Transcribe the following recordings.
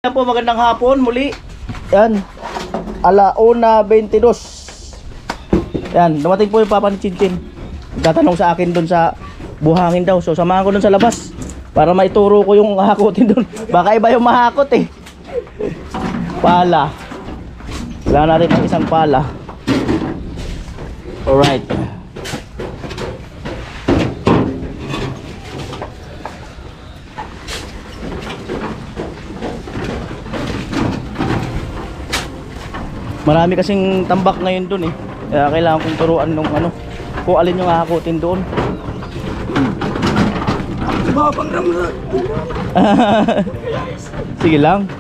Yan po, magandang hapon muli. Yan, 1:22. Yan, dumating po yung papa ni Chinchin. Tatanong sa akin doon sa buhangin daw. So samahan ko doon sa labas para maituro ko yung hahakotin doon. Baka iba yung mahakot eh. Pala. Kailangan natin ng isang pala. Alright. Marami kasing tambak ngayon doon eh. Kaya kailangan kong turuan nung ano, kung alin yung hahakutin doon. Sige lang.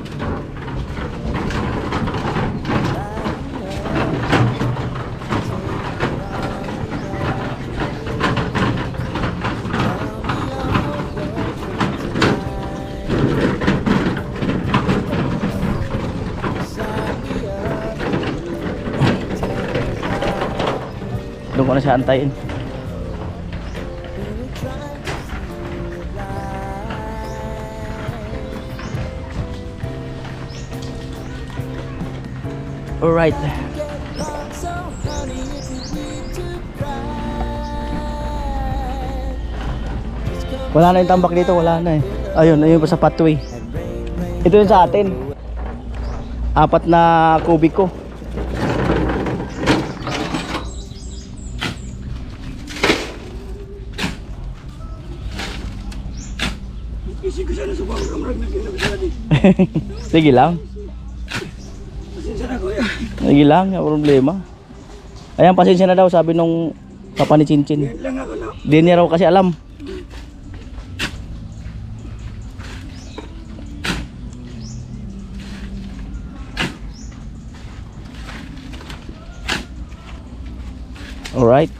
Doon ko na siya antayin. Alright. Wala na yung tambak dito, wala na eh. Ayun, ayun pa sa pathway. Ito yun sa atin. 4 na kubiko. Sige lang. Sige lang, yung problema. Ayan, pasensya na daw, sabi nung papa ni Chinchin. Di niya raw kasi alam. Alright.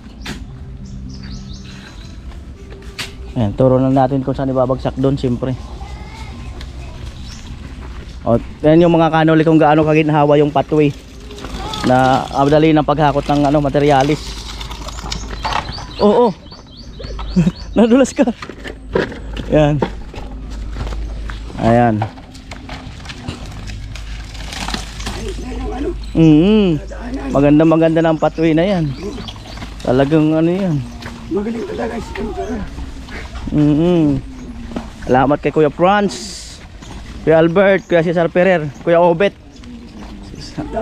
Ayan, turo na natin kung saan ibabagsak doon, siyempre. O, yan yung mga kanoli kung gaano kaginhawa yung pathway na madali ng paghakot ng ano, materialis. Oo. Nadulas ka. Yan. Ayan. Maganda ng pathway na yan. Talagang ano yan. Magaling talaga si Kamara. Salamat kay Kuya Franz, Kuya Albert, Kuya Cesar Ferrer, Kuya Obet.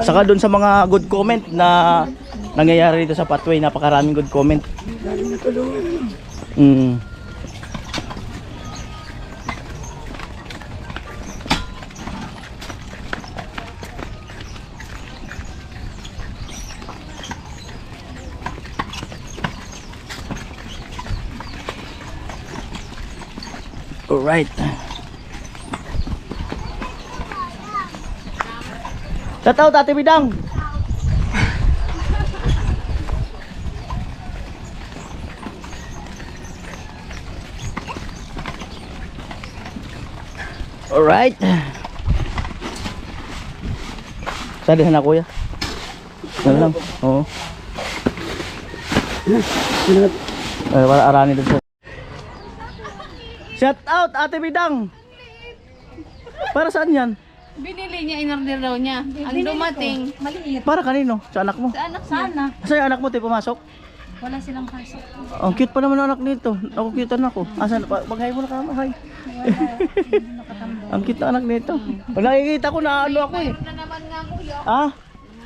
Saka dun sa mga good comment na nangyayari dito sa pathway, napakaraming good comment. Galing na tulungan. Alright. Tataw, Tate Bidang. Alright. Sali na kuya. Ano lang? Oo. Para arani dun sa. Shout out Ate Bidang. Para saan yan? Binili niya, in-order daw niya. Ang dumating. Maliit. Para kanino? Sa anak mo? Sa anak niya. Sana. Asa yung anak mo tayo pumasok? Wala silang pasok. Ang cute pa naman ng anak nito. Ako cute anak ko. Asan? Mag-hi mo na ka. Hi. Ang cute na anak nito. Pag nakikita ko na ano ako eh. Meron na naman nga kuya. Ah?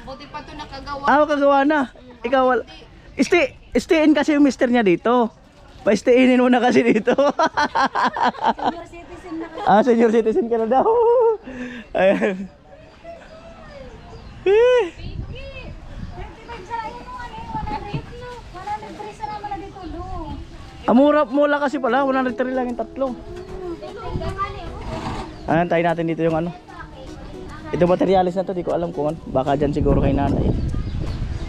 Buti pa ito nakagawa. Ah, kagawa na. Ikaw wala. Stay-in kasi yung mister niya dito. Pa-stay-inin mo na kasi dito. Senior citizen na kasi. Ah, senior citizen ka na daw. Ayan. 25 sa ayun mo ano yun. 103 sa naman na dito lo. Mula kasi pala. 103 lang yung tatlo. Ayan, tayo natin dito yung ano. Ito materialis na to. Di ko alam kung ano. Baka dyan siguro kay nanay.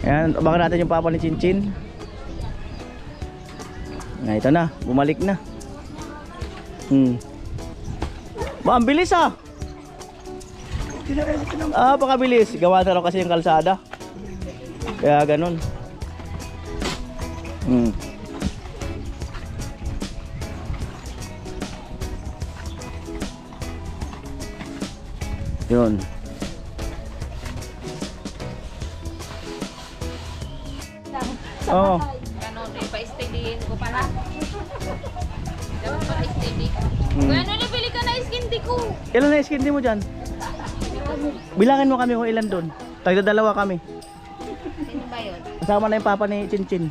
Ayan, baka natin yung papa ni Chinchin. Na ito na, bumalik na. Ba, ang bilis ah. Ah, pakabilis. Gawa na raw kasi yung kalsada. Kaya ganun. Yun. Oo. Ganon, ipa-steadyhin ko pala. Dapat pala steady. Kuya, ano nabili ka na iskindi ko? Ilan na iskindi mo dyan? Bilangin mo kami kung ilan doon. Tagdadalawa kami. Sino ba yun? Kasama na yung papa ni Chinchin.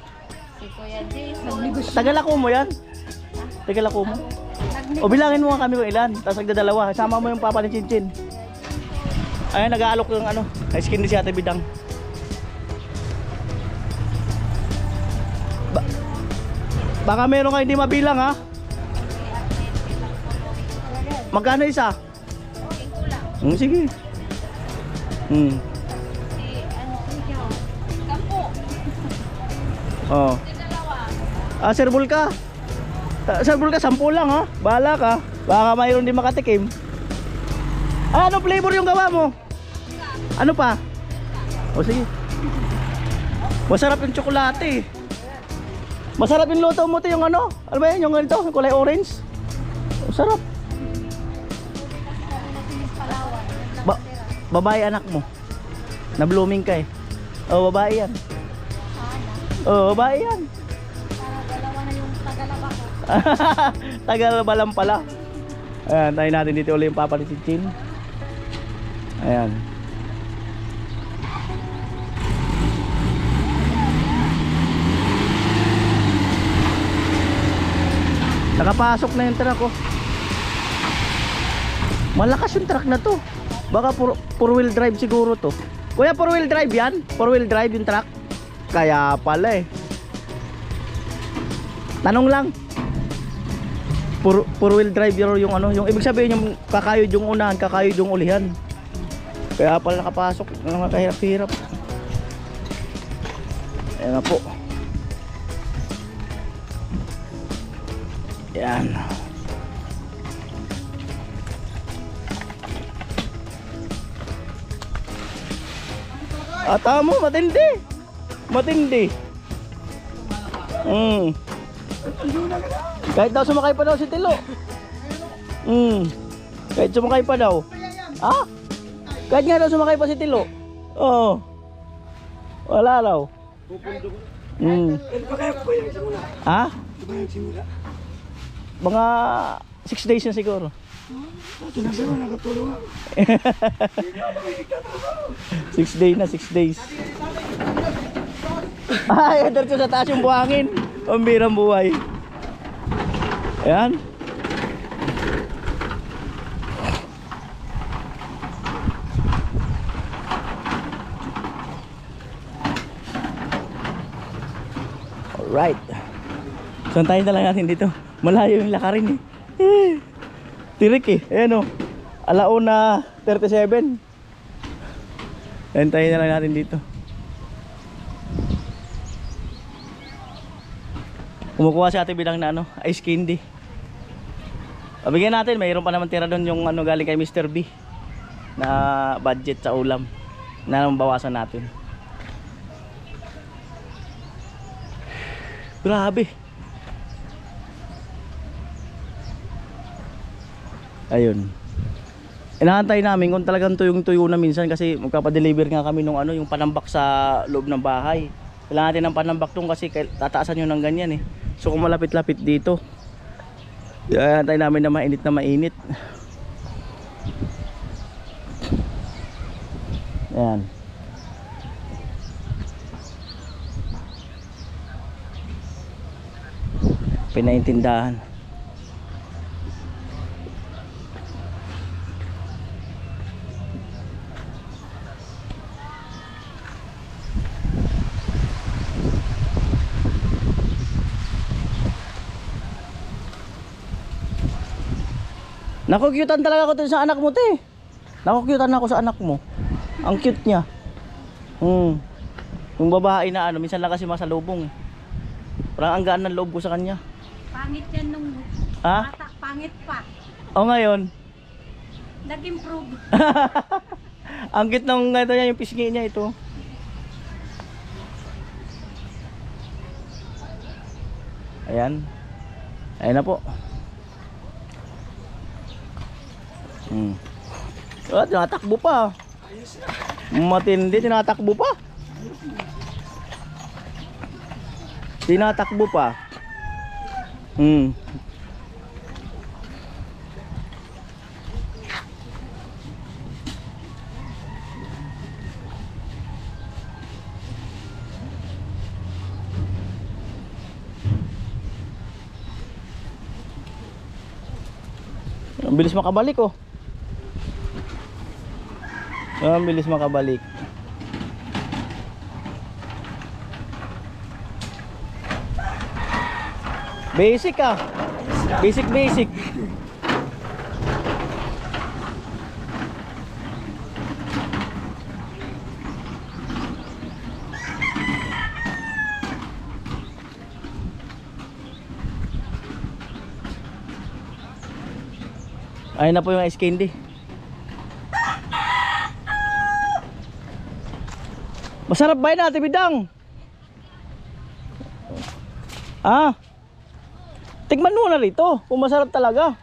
Si Kuya Jason. Tagalako mo yan? Tagalako mo? O bilangin mo nga kami kung ilan. Tapos nagdadalawa. Kasama mo yung papa ni Chinchin. Ayan, nag-aalok yung ano. Iskindi si Ate Bidang. Baka meron kayo hindi mabilang ha? Magkano isa? Sige. Si, ano, Kampo. Oh. Dalawa. Sir Bulka. Sir Bulka, 10 lang ha? Bahala ka. Baka mayroon din makatikim. Ano flavor yung gawa mo? Ano pa? O sige. Masarap yung tsokolate. Masarap yung luto mo to yung ano? Ano ba yan? Yung ganito? Yung kulay orange? Masarap. Babae anak mo. Na blooming ka eh. Oh, babae yan. Oh, babae yan. Dalawa na yung tagalaba ko. Tagalaba lang pala. Ayan, tayo natin dito ulit yung papa ni Chinchin. Ayan. Nakapasok na yung truck oh. Malakas yung truck na to. Baka 4-wheel drive siguro to. Kuya, 4-wheel drive yan? 4-wheel drive yung truck? Kaya pala eh. Tanong lang. 4-wheel drive yung ano, yung ibig sabihin yung kakayod yung unahan, kakayod yung ulihan. Kaya pala nakapasok, nakahirap-hirap. Ayan na po. Yan. Tama, matindi. Matindi. Kahit daw sumakay pa daw si Tilo. Kahit sumakay pa daw. Ah? Kahit nga daw sumakay pa si Tilo. Oo. Wala daw. Ano pa kaya po yung simula? Ha? Ito ba yung simula? Mga 6 days na siguro. Sinasabi mo nakatulong ako. 6 days na, 6 days. Ay, diretso sa taas yung buhangin. Pambirang buhay. Ayan. Alright. Santayin na lang natin dito. Malayo yung lakarin eh. Tirik eh. Ayan o. 1:37. Santayin na lang natin dito. Kumukuha si Ate Bidang na ano, ice candy. Pabigyan natin, mayroon pa naman tira doon yung ano galing kay Mr. B na budget sa ulam na naman bawasan natin. Grabe. Ayun. Inaantay namin kung talagang tuyong-tuyo na minsan kasi magpapadeliver nga kami nung ano, yung panambak sa loob ng bahay. Kailangan natin ng panambak doon kasi tataasan yun ng ganyan eh. So kung malapit-lapit dito, inaantay namin na mainit na mainit. Ayan. Pinaintindahan. Nakukyutan talaga ako sa anak mo, te. Nakukyutan ako sa anak mo. Ang cute niya. Yung babae na ano, minsan lang kasi masalubong eh. Parang ang gaan ng loob ko sa kanya. Pangit yan nung Ha? bata. Pangit pa. O ngayon, Nag-improve. ang cute ng ito niya, yung pisngi niya ito. Ayan. Ayan na po. Ah, tinatakbo pa. Matindi, tinatakbo pa. Tinatakbo pa. Ang bilis makabalik oh. Ang bilis makabalik. Basic ah. Basic. Ayun na po yung ice candy. Masarap ba yun Ate Bidang? Ah, tigman mo na rito kung masarap talaga.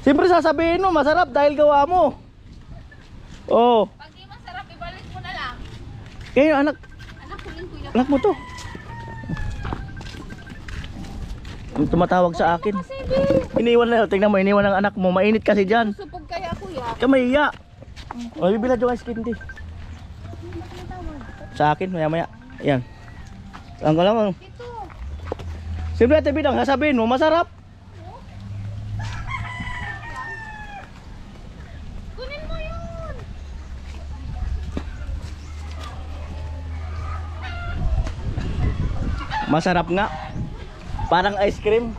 Siyempre sasabihin mo masarap dahil gawa mo. Oh. Pag di masarap, ibalik mo na lang. Kayo anak, Anak ko rin kuya. anak mo to. Yung tumatawag sa akin. Iniwan na, tingnan mo, iniwan ng anak mo. Mainit kasi dyan. Supog kaya kuya. Kamaya. O, bibilad yung ice candy. Sa akin, maya. Ayan. Ang ko lang. Ito. Siyempre Ate Bidang, sasabihin mo, masarap. Kunin mo yun. Masarap nga. Parang ice cream.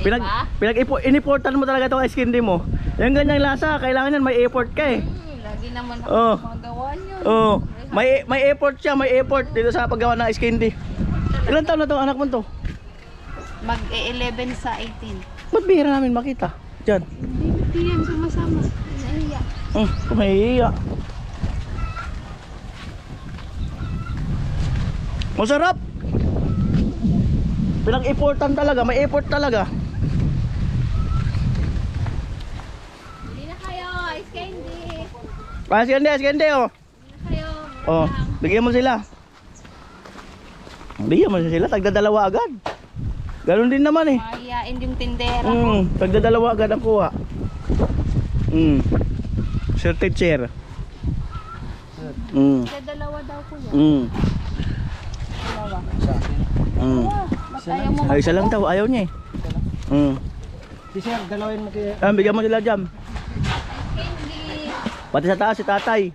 Diba? Inimportan mo talaga itong ice candy mo. Yung ganyang lasa, kailangan yan may effort ka eh. Lagi naman ako Oh. magawa niyo. Oh, may effort siya, may effort dito sa paggawa ng ice candy. Ilan taon na itong anak mo to? Mag-11 sa 18. Ba't bihira namin makita? Diyan. Hindi yan sumasama. Nahiya. Kumahiya. Masarap. Pinag-effortan talaga, may effort talaga. Hindi na kayo. Ice candy. Ice candy oh. Hindi na kayo. Oh, bigyan mo sila. Bigyan mo sila, tagdadalawa agad. Ganun din naman eh. Mahiyain yung tindera. Tagdadalawa agad ang kuha. Certain share. Dalawa daw kuya. Dalawa. Ba't ayaw mo? Ay, isa lang daw, ayaw niya eh. Si sir, dalawin mo kaya. Bigyan mo sila jam. Candy. Pati sa taas si tatay.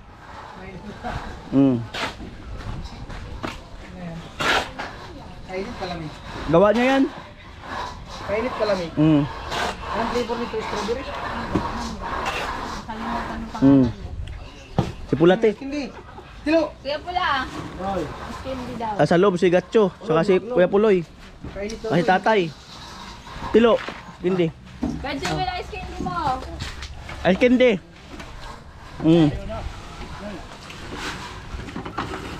Kainit palamig. Gawa niya yan. Kainit palamig. Anong flavor nito? Strawberry? Kalimutan mo pa. Si Pulate. Hindi. Tilo. Kuya pula. Hoy. Ice candy daw. Sa loob si Gatcho, saka si Kuya Puloy. Kainit to. Kasi tatay. Tilo. Hindi. Pwede mo na ice candy mo. Ice candy.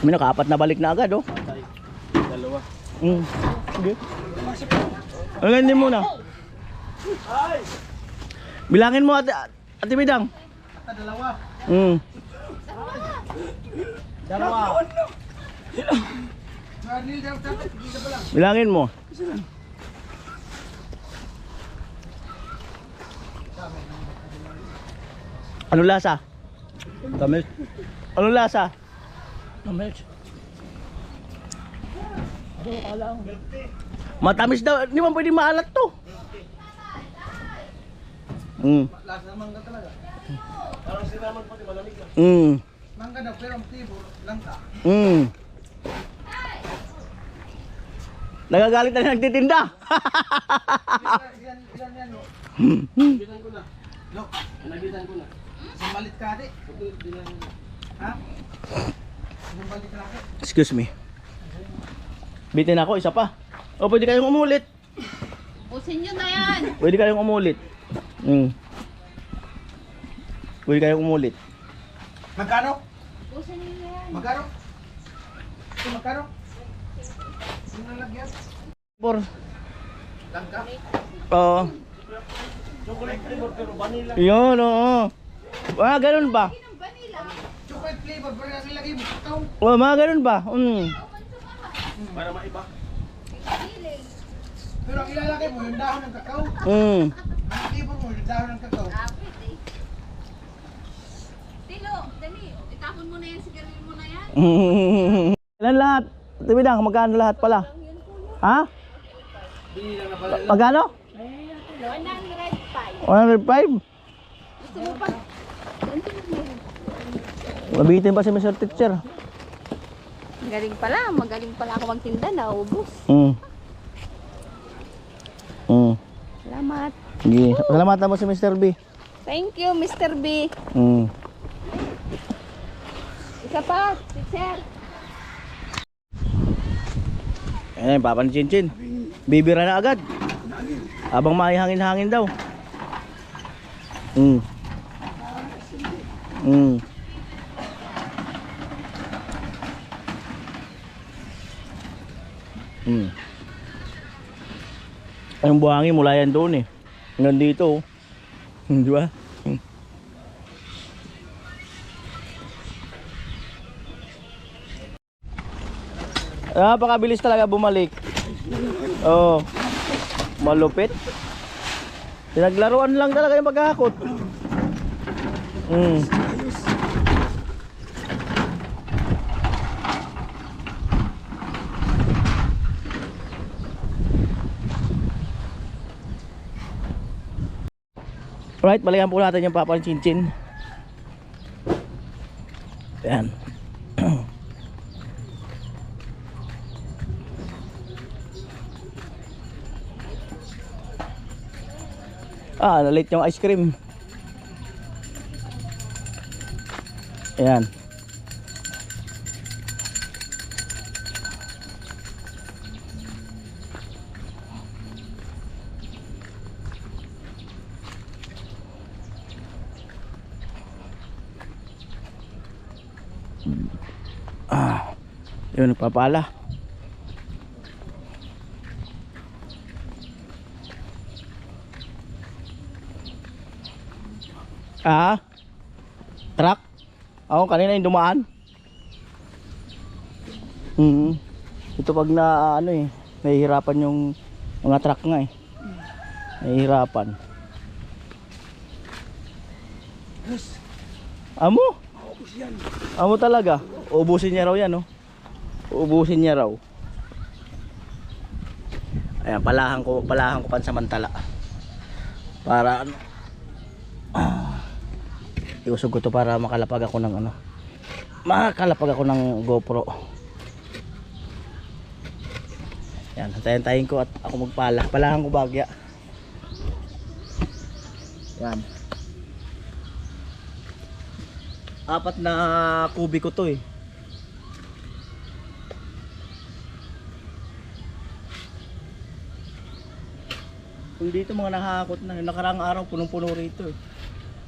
May nakaapat na balik na agad oh. Dalawa. Sige. Ang hindi muna. Bilangin mo Ate Bidang. Dalawa. Dalawa. Marlil daw tapos dito pa lang. Bilangin mo. Ano lasa? Tamis. Ano lasa? Tamis. Matamis daw. Hindi man pwede maalat to. Lasa ng mangga talaga. Parang sinaman pati malamig lang. Mangga daw pero ang flavor langka. Nagagalit na yung nagtitinda. Ilan yan no? Nagitan ko na. No, nagitan ko na. Isang balit ka ate. Ha? Isang balit ka ate. Excuse me. Bitin ako, isa pa. O pwede kayong umulit. Pusin nyo na yan. Pwede kayong umulit. Pwede kayong umulit. Magkano? Pusin nyo na yan. Magkano? Ito magkano? Yung nalagyan? For Langka? uh, Chocolate flavor pero vanilla. Yun, oo. Ah, ganun ba? Chocolate flavor pero nilagay mo kakao. Oh, mga ganun ba? Para maiba. Pero ang ilalagay mo yung dahon ng kakao. Mm. Ang flavor mo yung dahon ng kakao. Tilo, dali. Itapon mo na yan, sigarilyo mo na yan. Ilan lahat? Tibidang, magkano lahat pala? Ha? Bili lang na pala. Magkano? 105. 105? Gusto mo pa? Mabitin pa si Mr. Teacher. Magaling pala ako magtinda, naubos. Salamat. Sige. Salamat naman si Mr. B. Thank you, Mr. B. Isa pa, teacher. Ayan, papa ni Chinchin. Bibira na agad. Habang may hangin-hangin daw. Anong buhangin mula yan doon eh. Hanggang dito oh. Di ba? Napakabilis talaga bumalik. Oh. Malupit. Pinaglaruan lang talaga yung paghahakot. Right, balikan po natin yung papa ng Chinchin. Ayan. Nalit yung ice cream. Ayan. Yun, nagpapala. Truck? Ako kanina yung dumaan. Ito pag na ano eh, nahihirapan yung mga truck nga eh. Nahihirapan. Amo? Amo talaga. Ubusin niya raw yan, oh. Ubusin niya raw. Ayan, palahan ko pansamantala. Para ano? Iusog ko to para makalapag ako ng ano. Makalapag ako ng GoPro. Yan, antayin ko at ako magpala. Palahan ko bagya. Yan. 4 na kubiko to eh. Kung dito mga nakahakot na, nakaraang araw punong-puno rito eh.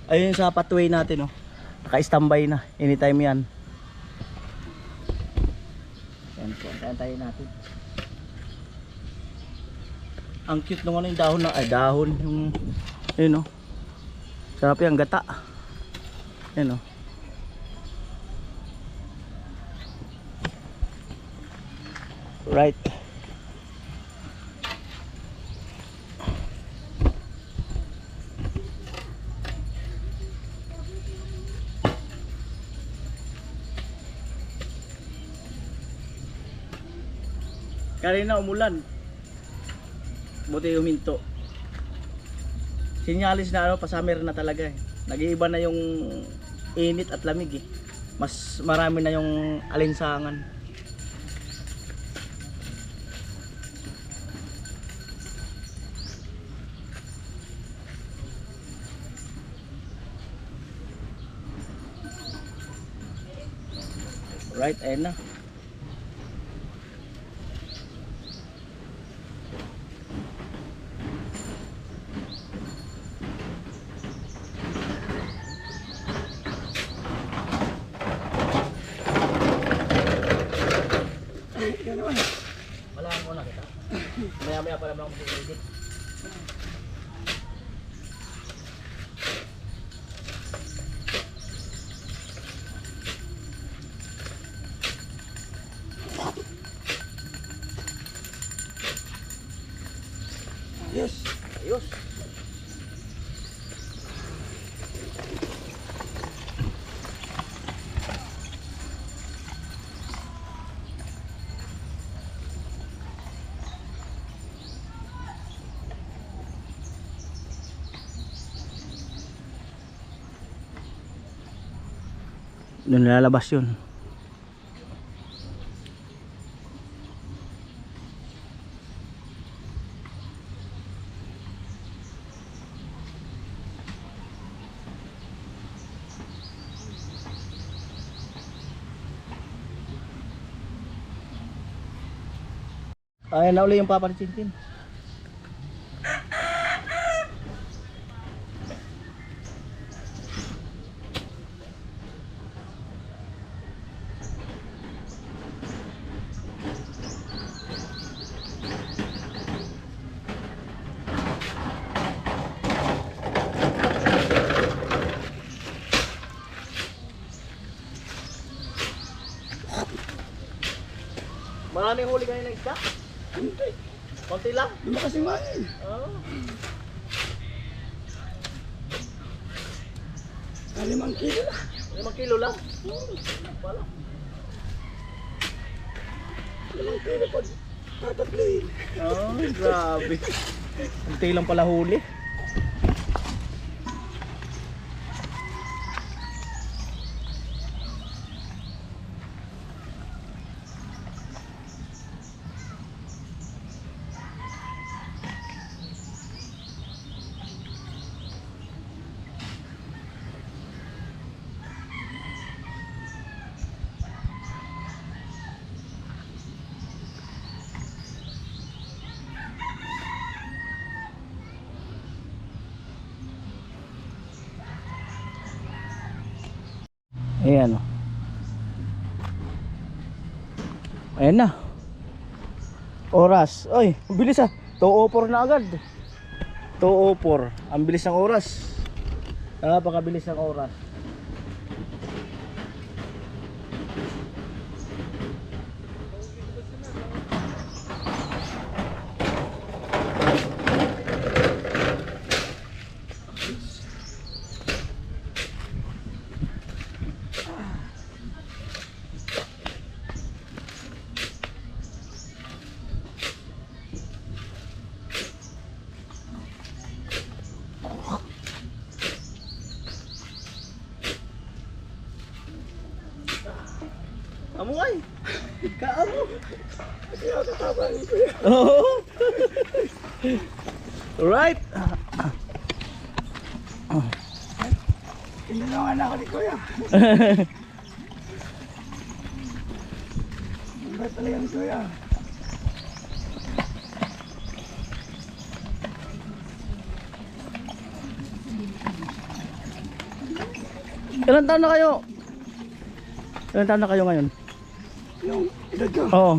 Ayun sa pathway natin oh. Naka-standby na, anytime yan. Yan po, antayin natin. Ang cute nung ano yung dahon na, dahon yung, yun oh. Sarap yung gata. Yan oh. Right. Kanina umulan. Buti huminto. Sinyalis na ano, pa-summer na talaga eh. Nag-iiba na yung init at lamig eh. Mas marami na yung alinsangan. Right, ayun na. Wala mo na kita. Maya-maya pa naman ako mag-edit. Doon nilalabas yun. Ayan na uli yung papa ni Chintin. Maraming huli kayo ng isda? Hindi. Konti lang. Hindi kasi main. Oh. 5 kilo na. 5 kilo lang. Wala. 5 kilo po. Tatatluin. Oh, grabe. Konti lang pala huli. Ayan o. Ayan na. Oras. Oy, ang bilis ah. 2:04 na agad. 2:04. Ang bilis ng oras. Napakabilis ng oras. Amo ay. Kaamo. Kasi ako katabangin ko yan. Oo. Right. Tinulungan ako ni Kuya. Ang bait talaga ni Kuya. Ilan taon na kayo? Ilan taon na kayo ngayon? Yung edad ko. Oo.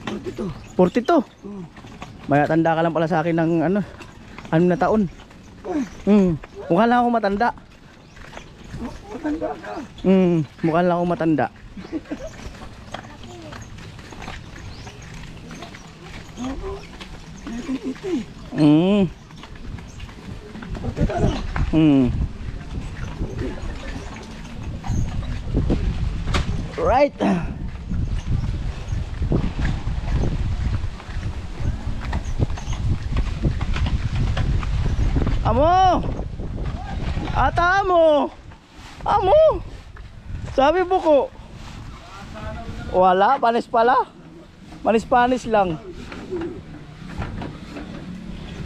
42. 42. Oo. Maya tanda ka lang pala sa akin ng ano, 6 na taon. Mukha lang ako matanda. Matanda ka. Mukha lang ako matanda. Oo. 1980. Matanda na. Right. Amo. Ata mo. Amo. Sabi po ko. Wala, panis pala. Panis-panis lang.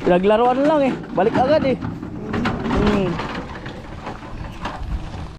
Pinaglaruan lang eh. Balik agad eh.